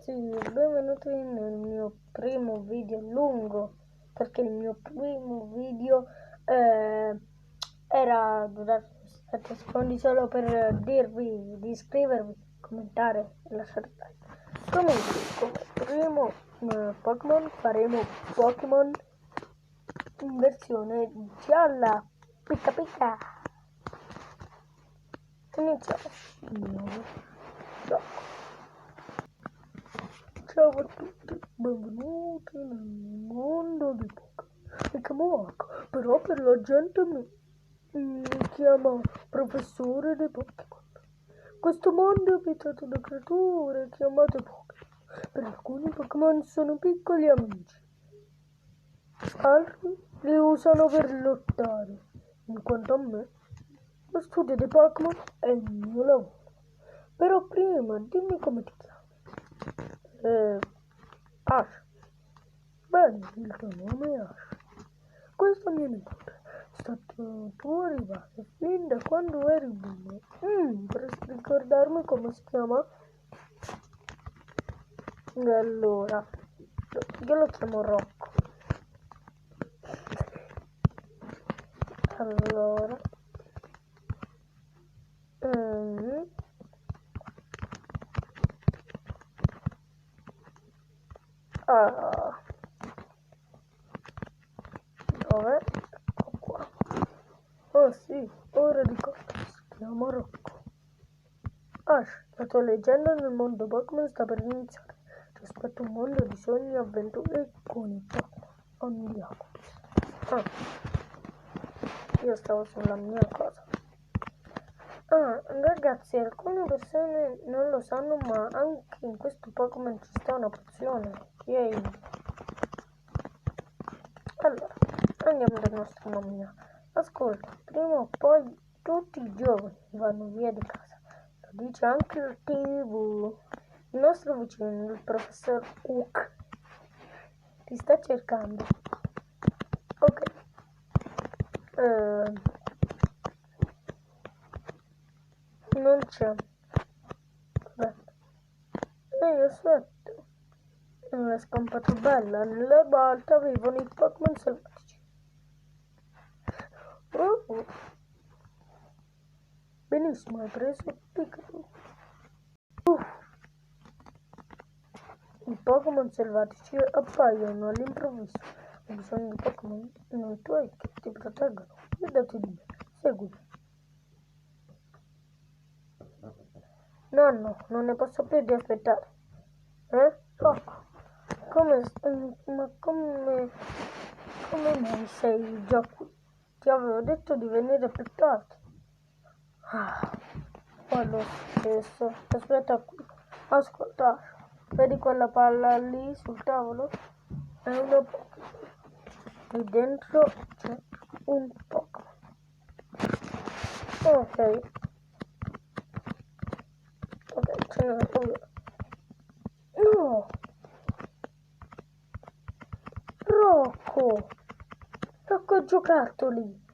ragazzi, benvenuti nel mio primo video lungo, perché il mio primo video era durato 7 secondi solo per dirvi di iscrivervi, commentare e lasciare like. Comunque, come primo Pokémon faremo Pokémon in versione gialla, picca picca. Iniziamo il nuovo gioco. Ciao a tutti, benvenuti nel mondo di Pokémon. Mi chiamo Aka, però per la gente mi chiama professore dei Pokémon. Questo mondo è abitato da creature chiamate Pokémon. Per alcuni Pokémon sono piccoli amici, altri li usano per lottare. In quanto a me, lo studio dei Pokémon è il mio lavoro. Però prima dimmi come ti chiami. Ash. Bene, il tuo nome è Ash. Questo è mio nipote. È stato tuo rivale fin da quando eri bimbo. Potresti ricordarmi come si chiama? E allora, io lo chiamo Rocco. Allora, dove? Ecco qua. Oh sì, ora ricordo, si chiama Rocco. Ash, la tua leggenda nel mondo Pokémon sta per iniziare. Ti aspetta un mondo di sogni e avventure con i Pokémon. Andiamo. Io stavo sulla mia cosa. Ragazzi, alcune persone non lo sanno, ma anche in questo Pokémon ci sta una pozione. Yay. Allora, andiamo da nostra mamma. Ascolta, prima o poi tutti i giovani vanno via di casa. Lo dice anche la TV. Il nostro vicino, il professor Hook, ti sta cercando. Ok. Non c'è. Aspetta. Ehi, aspetta. È scampato bella. Nell'erba alta vivono i Pokémon selvatici. Oh. Benissimo, hai preso Pikachu. I Pokémon selvatici appaiono all'improvviso. Hai bisogno di Pokémon non tuoi che ti proteggono. Fidati di me. Seguimi. Nonno, non ne posso più di aspettare. Rocco, come mai sei già qui? Ti avevo detto di venire più tardi. Poi lo stesso. Aspetta qui. Ascolta, vedi quella palla lì sul tavolo? È una Pokémon. Lì dentro c'è un Pokémon. Ok, ce n'è uno. No! Rocco giocattoli!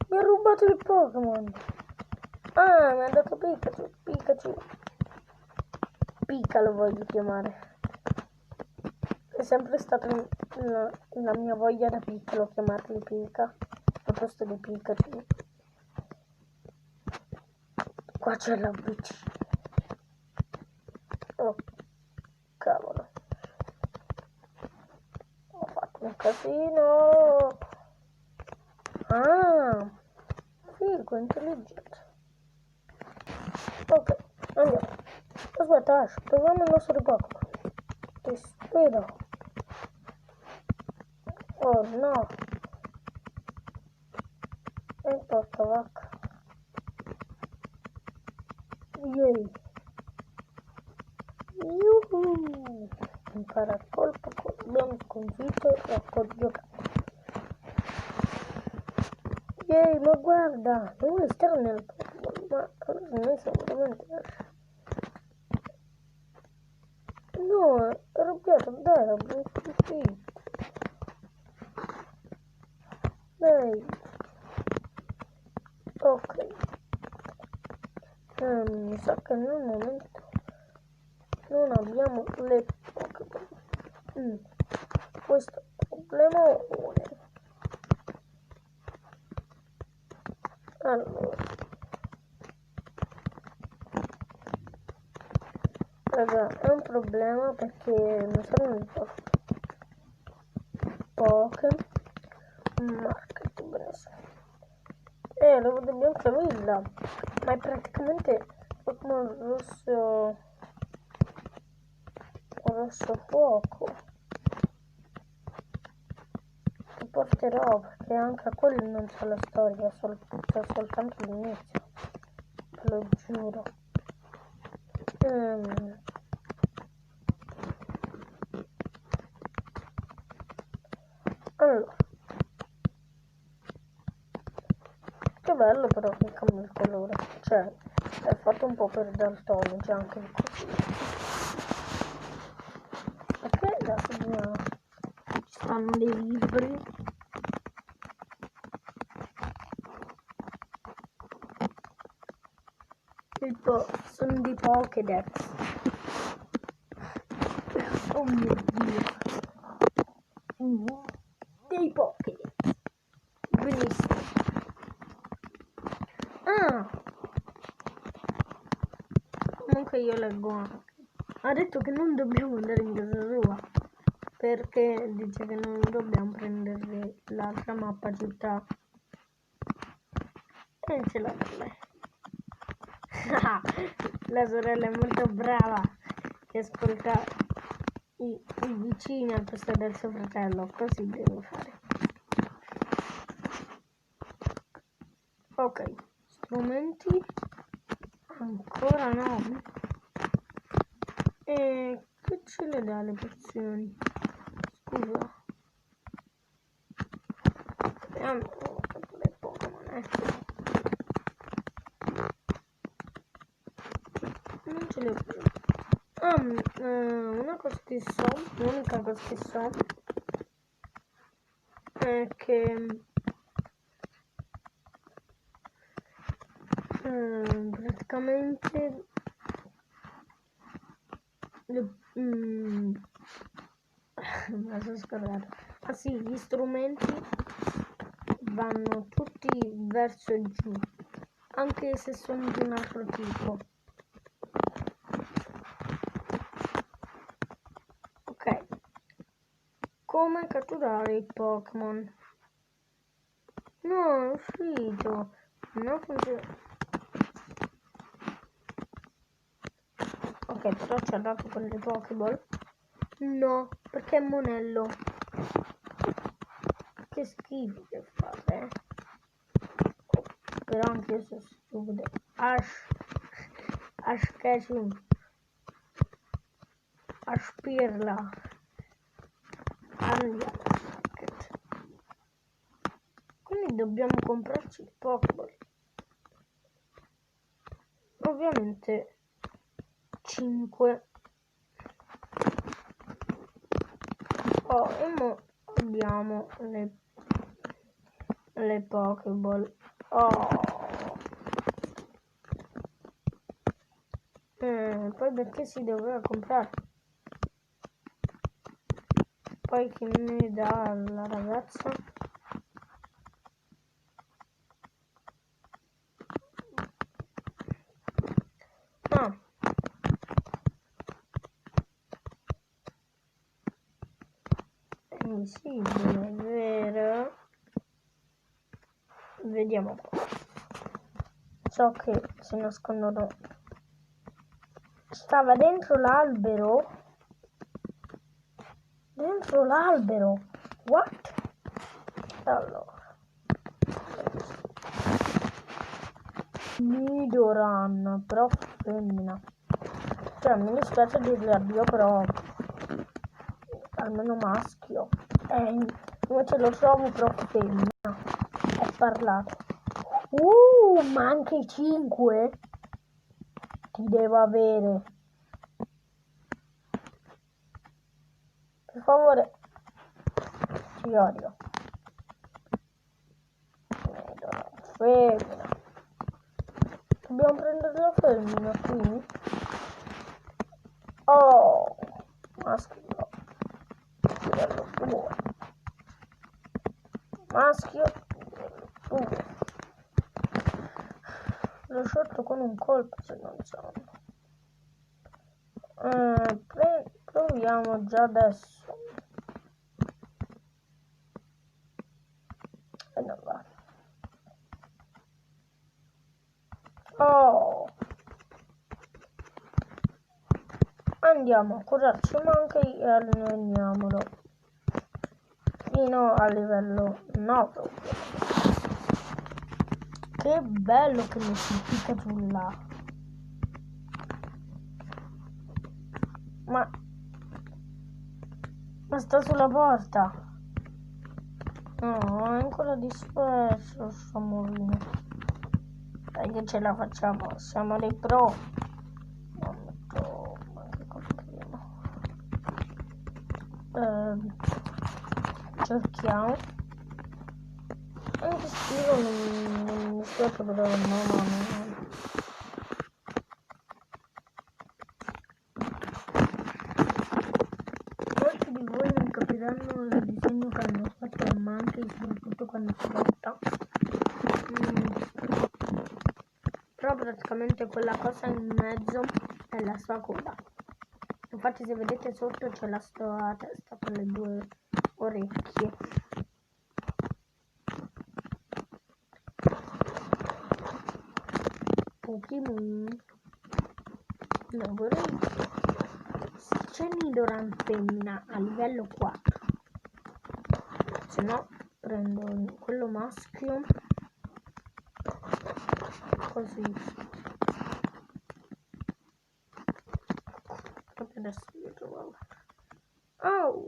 Mi ha rubato il Pokémon! Ah, mi ha dato Pikachu! Pika lo voglio chiamare. È sempre stata la mia voglia da piccolo chiamarli Pika al posto di Pikachu. Qua c'è la BC. Oh, cavolo. Ho fatto un casino. Figo, intelligente. Ok, andiamo. Aspetta, Ash, proviamo il nostro Pokémon. Ti sfido. Oh no. E porca vacca. Yay. Yuhu. Impara il colpo, abbiamo sconfitto e ho giocato. Yay, ma guarda, non vuoi stare nel Pokémon, ma noi siamo veramente... No, è arrabbiato, dai, abbiamo sconfitto. Dai. Ok. Mi sa che nel momento non abbiamo le Pokéball. Questo problemone. Allora, raga, è un problema perché non sono un Pokémon market benissimo. L'avevo del Biancavilla, ma è praticamente Pokémon rosso fuoco. Ti porterò perché anche a quello non c'è la storia, c'è soltanto l'inizio, te lo giuro. Allora, che bello però che cambia il colore, cioè è fatto un po' per daltonici anche così. Perché adesso ci stanno dei libri. Sono di Pokédex. Oh mio Dio. Dei Pokédex. Benissimo. Comunque io leggo anche. Ha detto che non dobbiamo andare in casa sua. Perché dice che non dobbiamo prendere l'altra mappa città. E ce l'ha per lei. La sorella è molto brava che ascolta i vicini al posto del suo fratello, così devo fare. Ok, strumenti ancora no. E che ce le dà le pozioni? Scusa. Vediamo le Pokémon. Non ce le ho più. Una cosa che so, l'unica cosa che so è che praticamente me la sono scordata. Ah sì, gli strumenti vanno tutti verso giù, anche se sono di un altro tipo. Ok, come catturare i Pokémon? No, è uscito, non funziona. Ok, però ci ha dato con le Pokéball. No, perché è monello. Che schifo che fate. Però anche io sono stupido. Ash Ketchum. Aspirla. Andiamo. Quindi dobbiamo comprarci il Pokéball. Ovviamente 5. E mo abbiamo le Pokéball. Poi perché si doveva comprare? Poi chi mi dà la ragazza? È invisibile, è vero? Vediamo un po'. So che si nascondono. Stava dentro l'albero. Dentro l'albero. What? Allora. Nidoran, però femmina. Cioè, mi dispiace dirle addio, però almeno maschio. Invece lo trovo però femmina. È parlato. Ma anche 5? Ti devo avere. Per favore. Ti odio. Femmina. Dobbiamo prendere la femmina qui. Oh, maschio livello 2. Maschio livello 2. L'ho sciolto con un colpo, se non sanno. Proviamo già adesso. E non va. Oh, andiamo a curarci anche e alleniamolo fino a livello 9. Che bello che mi si picca giù là. Ma sta sulla porta. No, è ancora disperso sto mulino. Dai che ce la facciamo, siamo dei pro. Non metto anche prima. Cerchiamo. Anche se io non mi spiace però no. Molti di voi non capiranno il disegno che hanno fatto, ma anche soprattutto quando si lotta. Però praticamente quella cosa in mezzo è la sua coda. Infatti se vedete sotto c'è la sua testa con le 2 orecchie. Pokémon orecchie. C'è Nidoran femmina a livello 4. Se no prendo quello maschio così. Adesso io trovavo. Oh!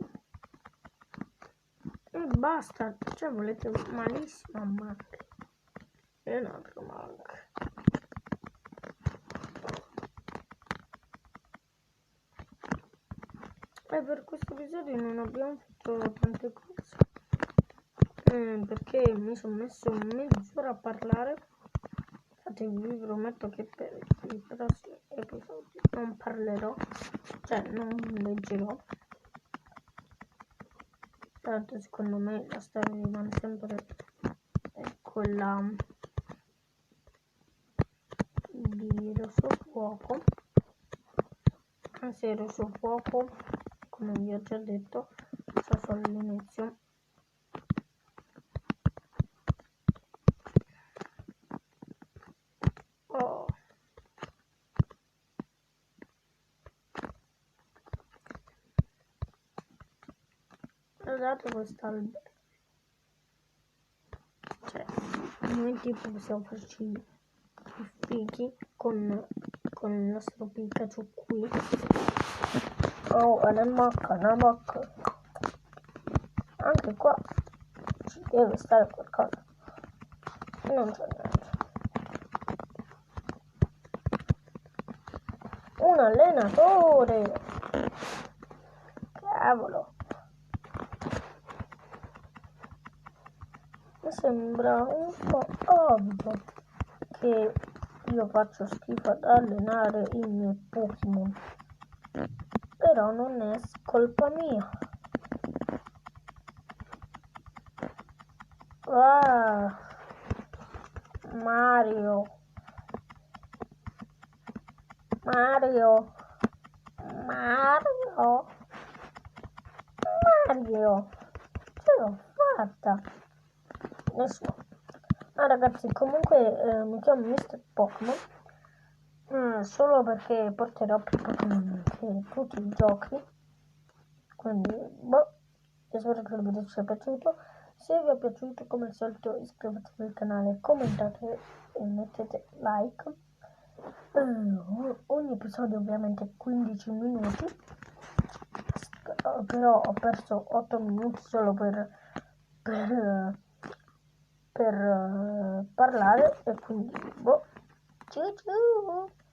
E basta, cioè volete malissimo a manche. E un altro manche. E per questo episodio non abbiamo fatto tante cose. Perché mi sono messo mezz'ora a parlare. Infatti vi prometto che per i prossimi episodi non parlerò, cioè non leggerò. Tanto secondo me la storia rimane sempre quella di Rosso Fuoco. Anzi, Rosso Fuoco, come vi ho già detto, sta solo all'inizio. Oh. Guardate quest'albero. Cioè, noi tipo possiamo farci i fichi con il nostro Pikachu qui. Oh, una macca. Anche qua ci deve stare qualcosa. Non c'è niente. Un allenatore. Cavolo. Mi sembra un po' ovvio che io faccio schifo ad allenare i miei Pokémon. Però non è colpa mia. Ah, Mario. Ce l'ho fatta. Nessuno. Ah ragazzi, comunque mi chiamo Mr. Pokémon. Solo perché porterò più Pokémon che tutti i giochi. Quindi, io spero che il video ci sia piaciuto. Se vi è piaciuto, come al solito, iscrivetevi al canale, commentate e mettete like. Ogni episodio ovviamente 15 minuti. Però ho perso 8 minuti solo per parlare e quindi ciao ciao.